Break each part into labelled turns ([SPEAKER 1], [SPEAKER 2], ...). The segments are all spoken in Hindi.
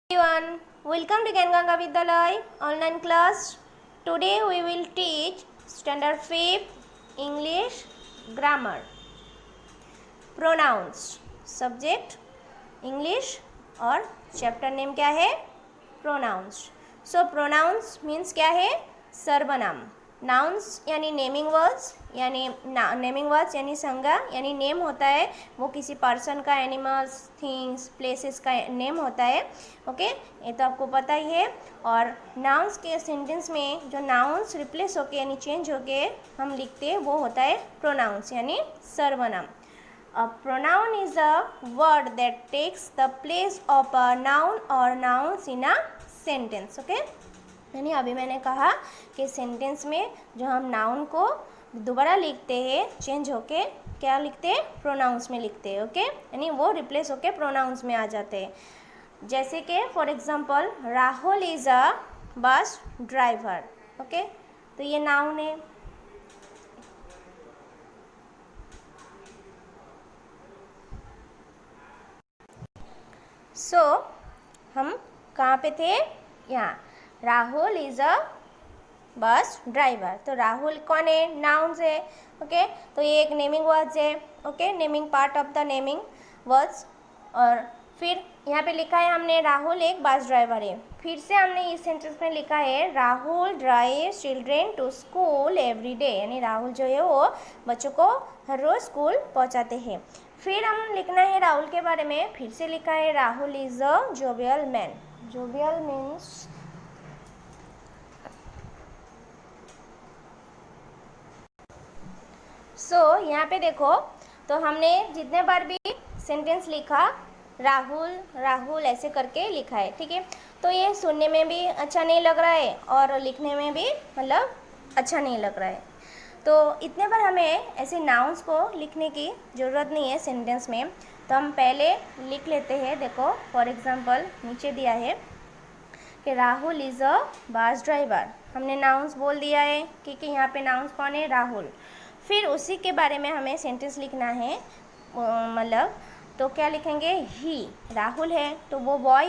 [SPEAKER 1] Everyone, welcome to Ganga Vidyalaya online class. Today we will teach standard 5 English grammar. Pronouns subject English और chapter name क्या है? Pronouns. So pronouns means क्या है? सर्वनाम. Nouns यानी नेमिंग वर्ड्स यानी संज्ञा यानी नेम होता है, वो किसी पर्सन का, एनिमल्स, थिंग्स, प्लेसेस का नेम होता है. ओके, ये तो आपको पता ही है. और नाउन्स के सेंटेंस में जो नाउन्स रिप्लेस होके यानी चेंज होके हम लिखते हैं वो होता है प्रोनाउंस यानी सर्वनाम. A pronoun is a word that takes the place of a noun or nouns in a sentence. Okay? यानी अभी मैंने कहा कि सेंटेंस में जो हम नाउन को दोबारा लिखते हैं चेंज होके क्या लिखते हैं, प्रोनाउंस में लिखते हैं. ओके, यानी वो रिप्लेस होके प्रोनाउंस में आ जाते हैं. जैसे कि for example Rahul is a bus driver. Okay, तो ये नाउन है. सो हम कहाँ पे थे? यहाँ. Rahul is a bus driver. तो राहुल कौन है? नाउन्स है. ओके, तो ये एक नेमिंग वर्ड्स है. Okay, naming part of the naming words. और फिर यहाँ पे लिखा है हमने राहुल एक बस ड्राइवर है. फिर से हमने इस सेंटेंस में लिखा है Rahul drive children to school every day. यानी राहुल जो है वो बच्चों को हर रोज़ स्कूल पहुँचाते हैं. फिर हम लिखना है राहुल के बारे में. फिर से लिखा है Rahul is a jovial man. Jovial means यहाँ पे देखो, तो हमने जितने बार भी सेंटेंस लिखा राहुल राहुल ऐसे करके लिखा है. ठीक है, तो ये सुनने में भी अच्छा नहीं लग रहा है और लिखने में भी मतलब अच्छा नहीं लग रहा है. तो इतने बार हमें ऐसे नाउन्स को लिखने की ज़रूरत नहीं है सेंटेंस में. तो हम पहले लिख लेते हैं. देखो फॉर एग्जांपल नीचे दिया है कि Rahul is a bus driver. हमने नाउन्स बोल दिया है क्योंकि यहाँ पे नाउन्स कौन है? राहुल. फिर उसी के बारे में हमें सेंटेंस लिखना है. मतलब तो क्या लिखेंगे? ही. राहुल है तो वो बॉय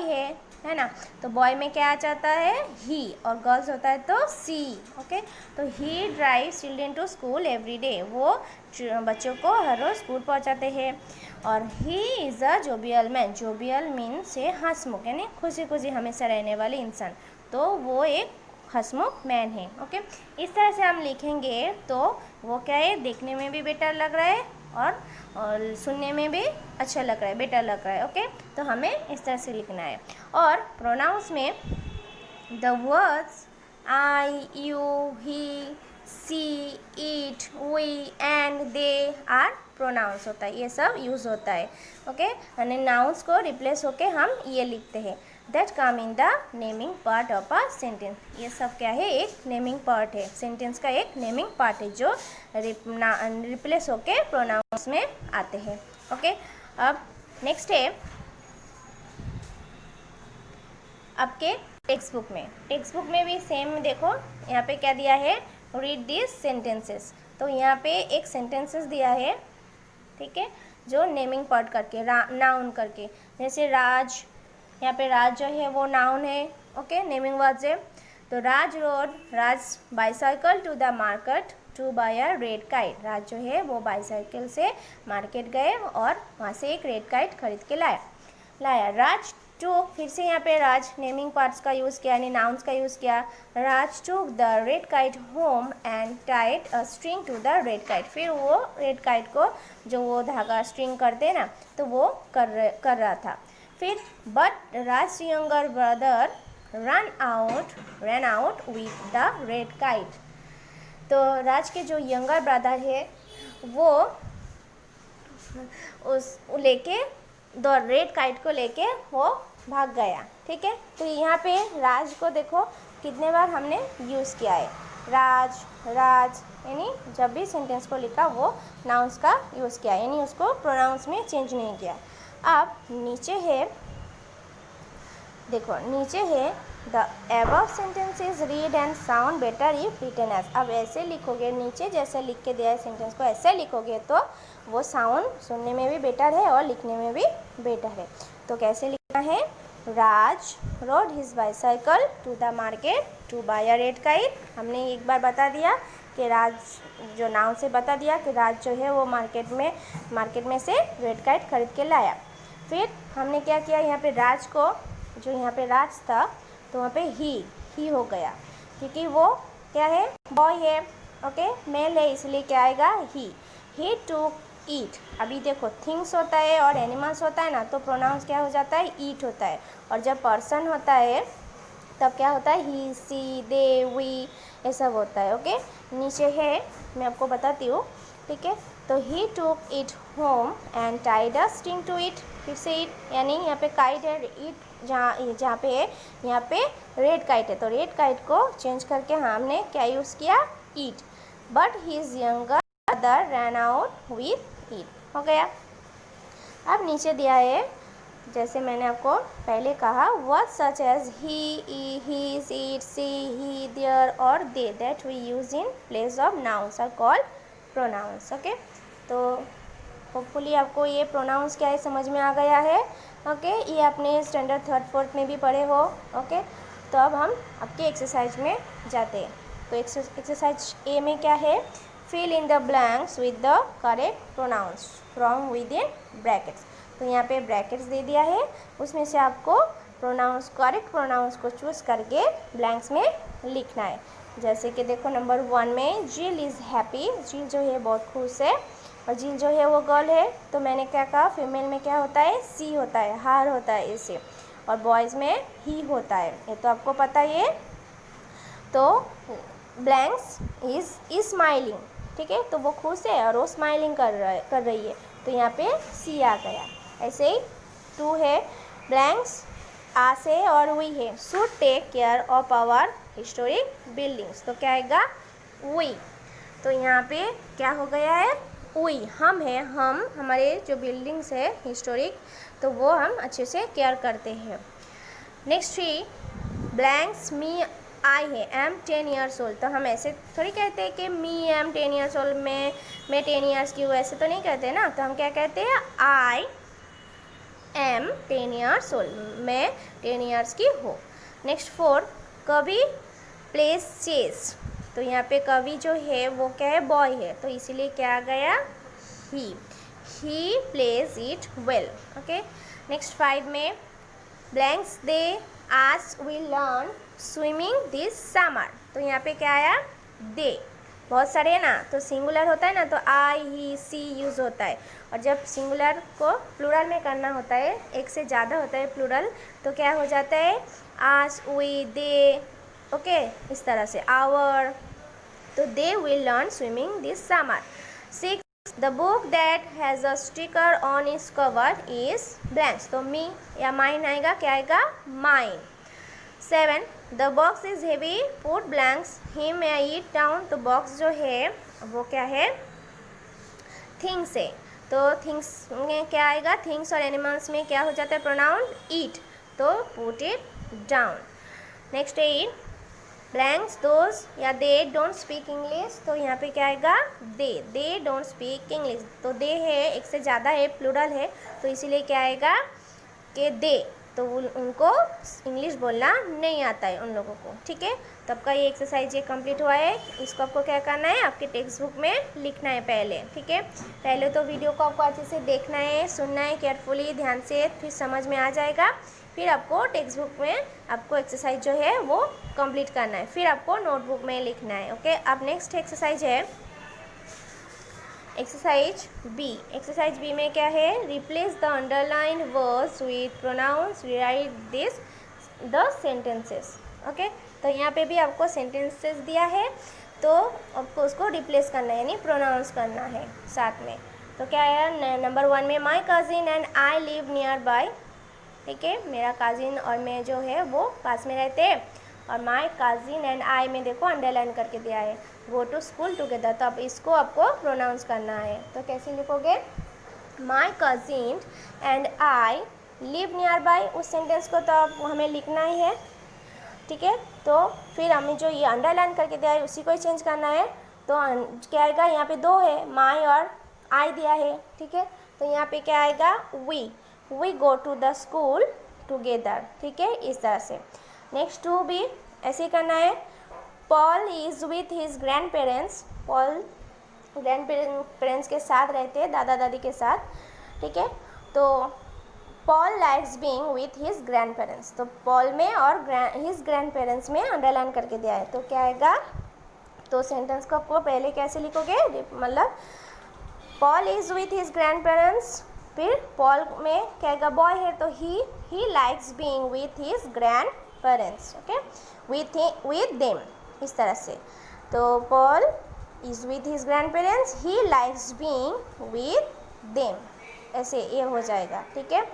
[SPEAKER 1] है ना. तो बॉय में क्या आ जाता है? ही. और गर्ल्स होता है तो सी. ओके, तो he drive children to school every day. वो बच्चों को हर रोज़ स्कूल पहुंचाते हैं. और he is a jovial man. Jovial means से हंसमुख यानी खुशी खुशी हमेशा रहने वाले इंसान. तो वो एक हंसमुख मैन है. ओके, इस तरह से हम लिखेंगे तो वो क्या है? देखने में भी बेटर लग रहा है और सुनने में भी अच्छा लग रहा है, बेटर लग रहा है. ओके, तो हमें इस तरह से लिखना है. और प्रोनाउंस में the words I, you, he, she, it, we and they are pronouns होता है. ये सब यूज़ होता है. ओके, यानी नाउन्स को रिप्लेस होके हम ये लिखते हैं. That come in the naming part of a sentence. ये सब क्या है? एक नेमिंग पार्ट है. सेंटेंस का एक नेमिंग पार्ट है जो रिप्लेस होके प्रोनाउंस में आते हैं. ओके, अब नेक्स्ट है आपके टेक्स्ट बुक में भी सेम. देखो यहाँ पे क्या दिया है? Read this sentences. तो यहाँ पे एक सेंटेंसेस दिया है. ठीक है, जो नेमिंग पार्ट करके नाउन करके, जैसे राज. यहाँ पे राज जो है वो नाउन है. ओके, नेमिंग वर्ड्स है. तो Raj bicycle to the market to buy a red kite. Raj जो है वो बाईसाइकिल से मार्केट गए और वहाँ से एक रेड काइट खरीद के लाया. राज टू, फिर से यहाँ पे राज नेमिंग पार्ट्स का यूज़ किया यानी नाउन्स का यूज़ किया. Raj took the red kite home and tied a string to the red kite. फिर वो रेड काइट को जो वो धागा स्ट्रिंग करते ना, तो वो कर रहा था. फिर but Raj younger brother run out with the red kite. तो राज के जो यंगर ब्रदर है वो लेके द रेड काइट को लेके वो भाग गया. ठीक है, तो यहाँ पे राज को देखो कितने बार हमने यूज़ किया है. राज यानी जब भी सेंटेंस को लिखा वो नाउन्स का यूज़ किया यानी उसको प्रोनाउंस में चेंज नहीं किया. अब नीचे है, देखो नीचे है the above sentences read and sound better if written as. अब ऐसे लिखोगे, नीचे जैसे लिख के दिया है सेंटेंस को ऐसे लिखोगे तो वो साउंड सुनने में भी बेटर है और लिखने में भी बेटर है. तो कैसे लिखना है? Raj rode his bicycle to the market to buy a red kite. हमने एक बार बता दिया कि राज जो नाम से बता दिया कि राज जो है वो मार्केट में से रेड काइट खरीद के लाया। फिर हमने क्या किया, यहाँ पे राज को, जो यहाँ पे राज था तो वहाँ पे ही हो गया, क्योंकि वो क्या है, बॉय है, ओके, मेल है, इसलिए क्या आएगा, ही टूक ईट। अभी देखो थिंग्स होता है और एनिमल्स होता है ना, तो प्रोनाउंस क्या हो जाता है, ईट होता है। और जब पर्सन होता है तब क्या होता है, ही, सी, दे, वी, ये सब होता है। ओके, नीचे है, मैं आपको बताती हूँ, ठीक है। तो he took it home and tied a string to it. फिर से इट, यानी यहाँ पे काइट है, इट जहाँ पे है, यहाँ पे रेड काइट है, तो रेड काइट को चेंज करके हमने क्या यूज़ किया, it. But his younger brother ran out with it. हो गया। अब नीचे दिया है, जैसे मैंने आपको पहले कहा, word such as he, his, it, she, he, there और they that we use in place of nouns are called pronouns. Okay, तो होपफुली आपको ये प्रोनाउंस क्या है समझ में आ गया है। ओके, ये आपने स्टैंडर्ड 3rd 4th में भी पढ़े हो। ओके, तो अब हम आपके एक्सरसाइज में जाते हैं। तो एक्सरसाइज ए में क्या है, fill in the blanks with the correct pronouns from within brackets. तो यहाँ पे ब्रैकेट्स दे दिया है, उसमें से आपको प्रोनाउंस, करेक्ट प्रोनाउंस को चूज़ करके ब्लैंक्स में लिखना है। जैसे कि देखो नंबर 1 में जिल इज़ हैप्पी, जिल जो है बहुत खुश है, और जिल जो है वो गर्ल है, तो मैंने क्या कहा, फीमेल में क्या होता है, सी होता है, हार होता है इसे, और बॉयज़ में ही होता है, ये तो आपको पता ही है। तो ब्लैंक्स इज स्माइलिंग, ठीक है, तो वो खुश है और वो स्माइलिंग कर रही है, तो यहाँ पे सी आ गया। ऐसे ही 2 है, ब्लैंक्स आस है और वी है, should take care of our historic buildings, तो क्या आएगा, वी। तो यहाँ पे क्या हो गया है, वी, हम है, हम, हमारे जो बिल्डिंग्स है हिस्टोरिक, तो वो हम अच्छे से केयर करते हैं। नेक्स्ट 3, ब्लैंक्स मी आई है, एम 10 ईयर्स ओल्ड, तो हम ऐसे थोड़ी कहते हैं कि मी एम 10 ईयर्स ओल्ड, मैं 10 ईयर्स की हूँ, ऐसे तो नहीं कहते ना, तो हम क्या कहते हैं, आई एम 10 ईयर्स ओल्ड, मैं 10 ईयर्स की हूँ। नेक्स्ट 4, कवि प्लेस चेस, तो यहाँ पे कवि जो है वो क्या है, बॉय है, तो इसीलिए क्या आ गया, he plays it well. Okay, next 5 में ब्लैंक्स दे आज we learn swimming this summer, तो यहाँ पे क्या आया, दे, बहुत सारे है ना, तो सिंगुलर होता है ना, तो आई, ही, सी यूज़ होता है, और जब सिंगुलर को प्लूरल में करना होता है, एक से ज़्यादा होता है प्लूरल, तो क्या हो जाता है, आज, वी, दे, ओके, इस तरह से, आवर, तो they will learn swimming this summer. 6, the book that has a sticker on its cover is blanks, तो मी या माइन आएगा, क्या आएगा, mine. 7, the box is heavy, put blanks him या ईट डाउन, तो बॉक्स जो है वो क्या है, थिंग्स है, तो थिंग्स में क्या आएगा, थिंग्स और एनिमल्स में क्या हो जाता है प्रोनाउन, ईट, तो put it down. Next 8, blanks those या दे डोंट स्पीक इंग्लिश, तो यहाँ पे क्या आएगा, दे डोंट स्पीक इंग्लिश, तो दे है, एक से ज़्यादा है, प्लूरल है, तो इसीलिए क्या आएगा कि दे, तो उनको इंग्लिश बोलना नहीं आता है उन लोगों को, ठीक है। तो आपका ये एक्सरसाइज ये कंप्लीट हुआ है, इसको आपको क्या करना है, आपके टेक्स्ट बुक में लिखना है पहले, ठीक है। पहले तो वीडियो को आपको अच्छे से देखना है, सुनना है केयरफुली, ध्यान से, फिर समझ में आ जाएगा, फिर आपको टेक्स्ट बुक में आपको एक्सरसाइज जो है वो कंप्लीट करना है, फिर आपको नोटबुक में लिखना है। ओके, अब नेक्स्ट एक्सरसाइज है एक्सरसाइज बी। एक्सरसाइज बी में क्या है, replace the underline words with pronouns, rewrite this the sentences. Okay, तो यहाँ पे भी आपको सेंटेंसेस दिया है, तो आपको उसको रिप्लेस करना है, यानी प्रोनाउंस करना है साथ में। तो क्या है, नंबर 1 में my cousin and I live nearby, ठीक है, मेरा काजिन और मैं जो है वो पास में रहते हैं, और माई काजिन एंड आई में देखो अंडरलाइन करके दिया है, गो टू स्कूल टुगेदर, तो अब इसको आपको प्रोनाउंस करना है, तो कैसे लिखोगे, my cousin and I live near by, उस सेंटेंस को तो अब हमें लिखना ही है, ठीक है। तो फिर हमें जो ये अंडरलाइन करके दिया है उसी को ही चेंज करना है, तो क्या आएगा, यहाँ पे 2 है, माई और आई दिया है, ठीक है, तो यहाँ पे क्या आएगा, we go to the school together, ठीक है, इस तरह से। नेक्स्ट 2 भी ऐसे ही करना है। Paul is with his grand parents, Paul grand parents के साथ रहते हैं, दादा दादी के साथ, ठीक है। तो Paul likes being with his grand parents, तो पॉल में और हिज ग्रैंड पेरेंट्स में अंडरलाइन करके दिया है, तो क्या आएगा, तो सेंटेंस को आपको पहले कैसे लिखोगे, मतलब Paul is with his grand parents, फिर पॉल में क्या आएगा, बॉय है तो he likes being with his grand parents, okay, with them, इस तरह से। तो Paul is with his grand parents, he likes being with them, ऐसे ये हो जाएगा, ठीक है।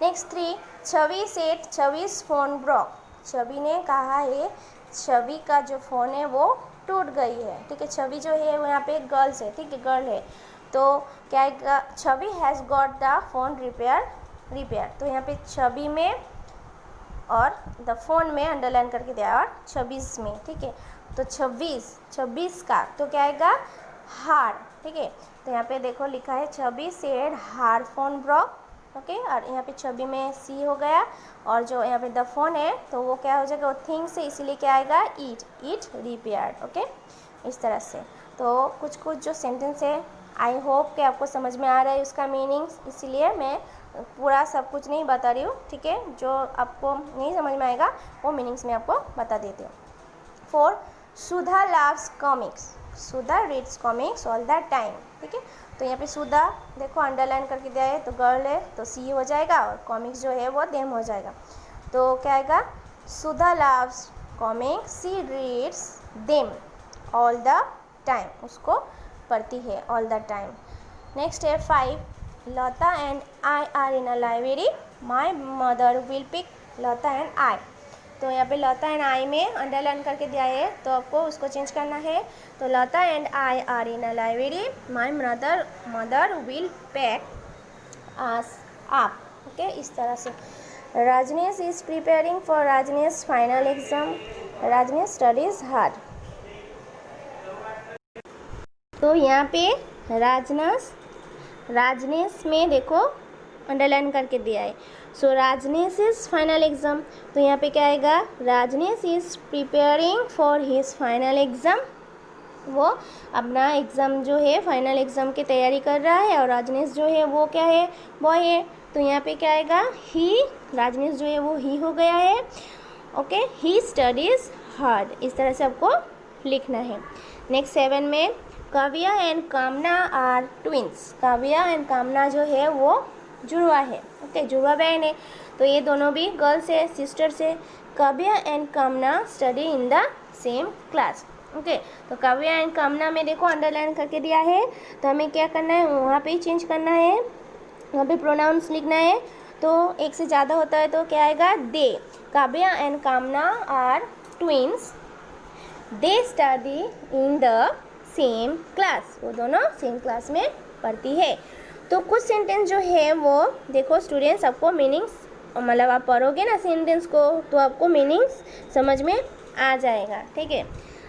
[SPEAKER 1] नेक्स्ट 3, छवि सेट छवि's फोन ब्रोक, छवि ने कहा है छवि का जो फ़ोन है वो टूट गई है, ठीक है। छवि जो है वो यहाँ पे गर्ल्स है, ठीक है, गर्ल है, तो क्या है, Chhavi has got the phone repair, तो यहाँ पे छवि में और द फोन में अंडरलाइन करके दिया और 26 में, ठीक है। तो 26 का तो क्या आएगा, हार, ठीक है। तो यहाँ पे देखो लिखा है छवि सेड हार फोन ब्रोक, ओके, और यहाँ पे छवि में सी हो गया, और जो यहाँ पे द फोन है तो वो क्या हो जाएगा, वो थिंग से, इसीलिए क्या आएगा, इट रिपेयर्ड, ओके, इस तरह से। तो कुछ जो सेंटेंस है, आई होप कि आपको समझ में आ रहा है उसका मीनिंग्स, इसीलिए मैं पूरा सब कुछ नहीं बता रही हूँ, ठीक है। जो आपको नहीं समझ में आएगा वो मीनिंग्स में आपको बता देती हूँ। 4, Sudha loves comics, Sudha reads comics all the time, ठीक है। तो यहाँ पे सुधा देखो अंडरलाइन करके दिया है, तो गर्ल है तो सी हो जाएगा, और कॉमिक्स जो है वो देम हो जाएगा। तो क्या आएगा, Sudha loves comics, she reads them all the time, उसको पढ़ती है ऑल द टाइम। नेक्स्ट है 5, Lata and I are in a library, my mother will pick Lata and I, तो यहाँ पे लता एंड आई में अंडरलाइन करके दिया है, तो आपको उसको चेंज करना है। तो Lata and I are in a library, my mother will pack us up, okay, इस तरह से। Rajnesh is preparing for Rajnesh final exam, Rajnesh studies hard, तो यहाँ पे राजनेश में देखो अंडरलाइन करके दिया है। So Rajnesh is final exam, तो यहाँ पे क्या आएगा, Rajnesh is preparing for his final exam, वो अपना एग्ज़ाम जो है फाइनल एग्ज़ाम की तैयारी कर रहा है, और राजनेश जो है वो क्या है, बॉय है, तो यहाँ पे क्या आएगा, ही, राजनेश जो है वो ही हो गया है, ओके, ही स्टडीज़ हार्ड, इस तरह से आपको लिखना है। नेक्स्ट 7 में Kavya and Kamna are twins, Kavya and कामना जो है वो जुड़वा है, ओके, जुड़वा बहन है, तो ये दोनों भी गर्ल्स है, सिस्टर्स है। काव्या एंड कामना study in the same class, okay, तो काव्या एंड कामना में देखो अंडरलाइन करके दिया है, तो हमें क्या करना है, वहाँ पे ही चेंज करना है, वहाँ पे प्रोनाउंस लिखना है, तो एक से ज़्यादा होता है तो क्या आएगा, they, Kavya and Kamna are twins, they study in the same class, वो दोनों सेम क्लास में पढ़ती है। तो कुछ सेंटेंस जो है वो देखो स्टूडेंट्स, आपको मीनिंग्स, मतलब आप पढ़ोगे ना सेंटेंस को तो आपको मीनिंग्स समझ में आ जाएगा, ठीक है।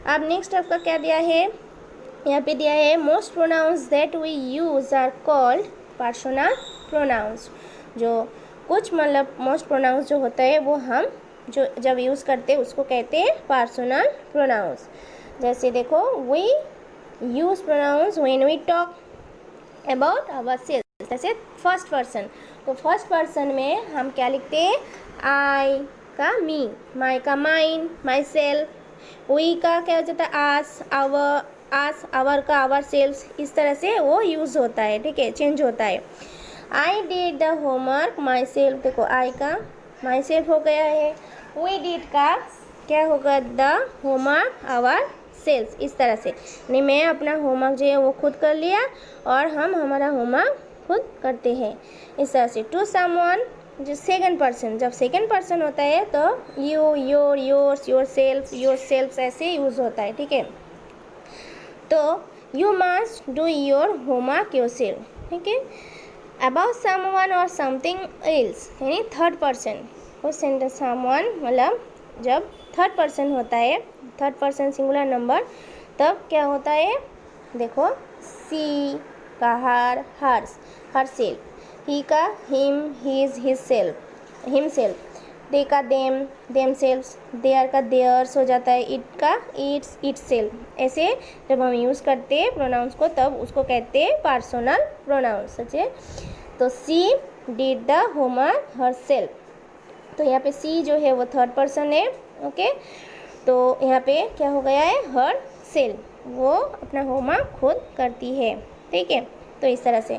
[SPEAKER 1] अब नेक्स्ट आपका क्या दिया है, यहाँ पे दिया है most pronouns that we use are called personal pronouns, जो कुछ मतलब मोस्ट प्रोनाउंस जो होता है वो हम जो जब यूज़ करते हैं उसको कहते हैं पर्सनल प्रोनाउंस। जैसे देखो, we use pronouns when we talk about our self, जैसे फर्स्ट पर्सन, तो फर्स्ट पर्सन में हम क्या लिखते हैं, आई का मी, माई का माइन, माई सेल्फ, वी का क्या हो जाता है, आस, आवर का आवर सेल्फ, इस तरह से वो यूज़ होता है, ठीक है, चेंज होता है। I did the homework my self, देखो आई का माई सेल्फ हो गया है, वी डिड का क्या होगा, द होमवर्क आवर सेल्फ, इस तरह से, नहीं मैं अपना होमवर्क जो है वो खुद कर लिया और हम हमारा होमवर्क खुद करते हैं, इस तरह से। टू समवन जो सेकंड पर्सन, जब सेकंड पर्सन होता है तो you, your, yours, your self ऐसे यूज़ होता है, ठीक है। तो you must do your homework yourself, ठीक है। अबाउट समवन और समथिंग एल्स, यानी थर्ड पर्सन, वो सेंटेंस समवन मतलब जब थर्ड पर्सन होता है, थर्ड पर्सन सिंगुलर नंबर, तब क्या होता है, देखो सी का हर, हर्स, हर सेल्फ, ही का him, his, his self, himself, they का देम सेल्फ्स, देयर का देयर्स हो जाता है, इट का इट्स इटसेल्फ। ऐसे जब हम यूज़ करते हैं प्रोनाउंस को तब उसको कहते हैं पर्सनल प्रोनाउंस। सच्चे तो सी डिड द होमवर्क हरसेल्फ, तो यहाँ पे सी जो है वो थर्ड पर्सन है। ओके, तो यहाँ पे क्या हो गया है, हर सेल्फ, वो अपना होमवर्क खुद करती है। ठीक है, तो इस तरह से,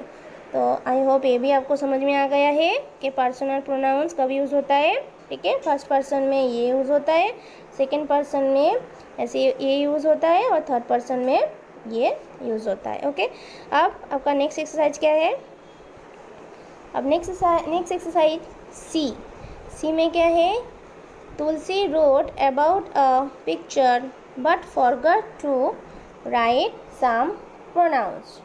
[SPEAKER 1] तो आई होप ये भी आपको समझ में आ गया है कि पर्सनल प्रोनाउंस कब यूज़ होता है। ठीक है, फर्स्ट पर्सन में ये यूज़ होता है, सेकंड पर्सन में ऐसे ये यूज़ होता है, और थर्ड पर्सन में ये यूज़ होता है। ओके, अब आपका नेक्स्ट एक्सरसाइज क्या है, अब नेक्स्ट एक्सरसाइज सी में क्या है, Tulsi wrote about a picture but forgot to write some pronouns,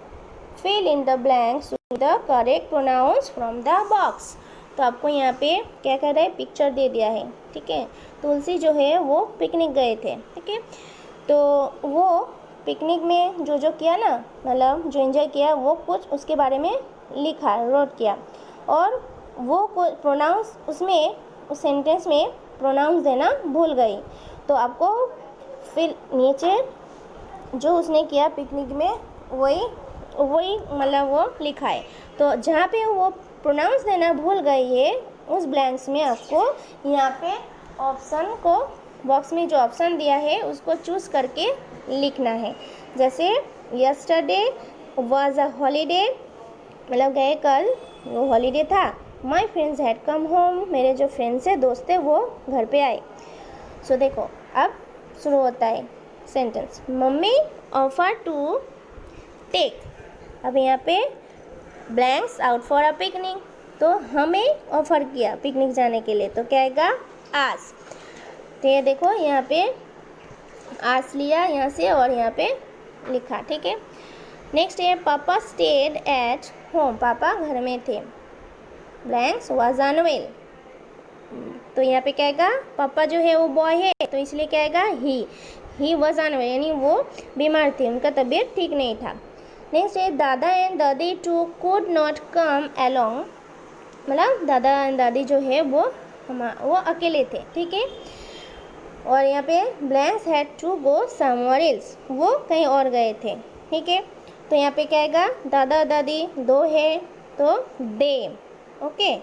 [SPEAKER 1] fill in the blanks with the correct pronouns from the box. तो आपको यहाँ पे क्या कह रहा है, पिक्चर दे दिया है। ठीक है, तुलसी जो है वो पिकनिक गए थे। ठीक है, तो वो पिकनिक में जो जो किया ना, मतलब जो एंजॉय किया, वो कुछ उसके बारे में लिखा, रोट किया, और वो प्रोनाउंस उसमें उस सेंटेंस में प्रोनाउंस देना भूल गई। तो आपको फिर नीचे जो उसने किया पिकनिक में वही मतलब वो लिखा है। तो जहाँ पे वो प्रोनाउंस देना भूल गई है उस ब्लैंक्स में आपको यहाँ पे ऑप्शन को, बॉक्स में जो ऑप्शन दिया है उसको चूज़ करके लिखना है। जैसे यस्टरडे वाज अ हॉलीडे, मतलब गए कल वो हॉलीडे था। My friends had come home, मेरे जो फ्रेंड्स है, दोस्त है, वो घर पे आए। सो देखो अब शुरू होता है sentence, mummy offer to take, अब यहाँ पे blanks out for a picnic, तो हमें ऑफर किया पिकनिक जाने के लिए, तो क्या आएगा, आज। तो ये देखो यहाँ पे आज लिया यहाँ से और यहाँ पे लिखा। ठीक है, नेक्स्ट है पापा स्टेड एट होम, पापा घर में थे, ब्लैंक्स वाज अनवेल, तो यहाँ पे क्या आएगा, पापा जो है वो बॉय है तो इसलिए क्या आएगा, ही वाज अनवेल, यानी वो बीमार थे, उनका तबीयत ठीक नहीं था। नेक्स्ट है dada and dadi too could not come along, मतलब दादा एंड दादी जो है वो अकेले थे। ठीक है, और यहाँ पे blanks had to go somewhere else, वो कहीं और गए थे। ठीक है, तो यहाँ पे क्या आएगा, दादा दादी दो है तो दे। ओके,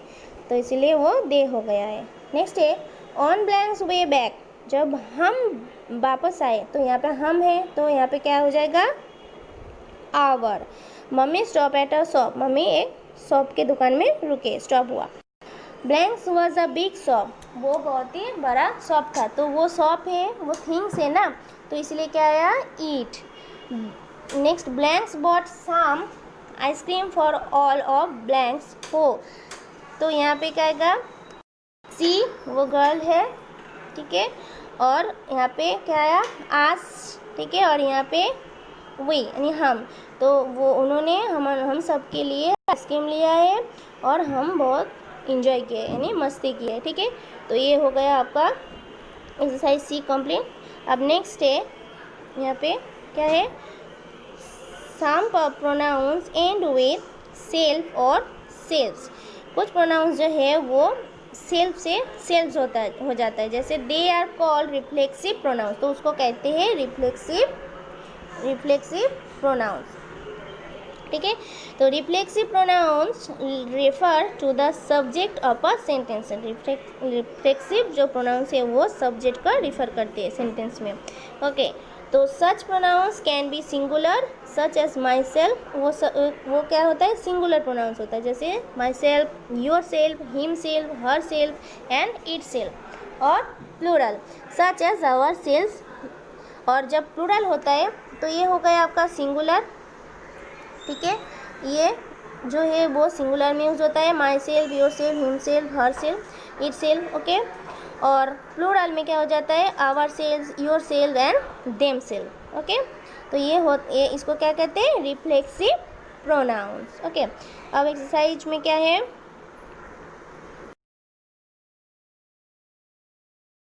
[SPEAKER 1] तो इसीलिए वो दे हो गया है। नेक्स्ट है ऑन ब्लैंक्स वे बैक, जब हम वापस आए, तो यहाँ पे हम है तो यहाँ पे क्या हो जाएगा, our. Mummy stop at a shop, मम्मी एक शॉप के दुकान में रुके, स्टॉप हुआ। Blanks was a big shop, वो बहुत ही बड़ा शॉप था, तो वो शॉप है वो थिंग्स है ना, तो इसलिए क्या आया, eat. Next blanks bought some ice cream for all of blanks हो, तो यहाँ पे क्या आएगा, सी वो गर्ल है। ठीक है, और यहाँ पे क्या आया, आस। ठीक है, और यहाँ पे वी यानी हम, तो वो उन्होंने हम सब के लिए आइसक्रीम लिया है और हम बहुत इंजॉय किए, यानी मस्ती की है। ठीक है, तो ये हो गया आपका एक्सरसाइज सी कंप्लीट। अब नेक्स्ट है यहाँ पे क्या है, सम प्रोनाउंस एंड विद सेल्फ और सेल्फ्स, कुछ प्रोनाउंस जो है वो सेल्फ से सेल्फ्स हो जाता है, जैसे they are called reflexive pronouns, तो उसको कहते हैं रिफ्लेक्सिव प्रोनाउंस। ठीक है, तो reflexive pronouns refer to the subject of a sentence, reflexive जो प्रोनाउंस है वो सब्जेक्ट का रिफर करते हैं सेंटेंस में। ओके, तो such pronouns can be singular such as myself, वो क्या होता है, सिंगुलर प्रोनाउंस होता है, जैसे myself, yourself, himself, herself and itself. और plural such as ourself, और जब प्लूरल होता है तो ये हो गया आपका सिंगुलर। ठीक है, ये जो है वो सिंगुलर में यूज होता है, myself, yourself, himself, herself, itself. Okay, और प्लूरल में क्या हो जाता है, ourself, yourself and themself. Okay, तो ये इसको क्या कहते हैं, रिफ्लेक्सिव प्रोनाउंस। ओके, अब एक्सरसाइज में क्या है,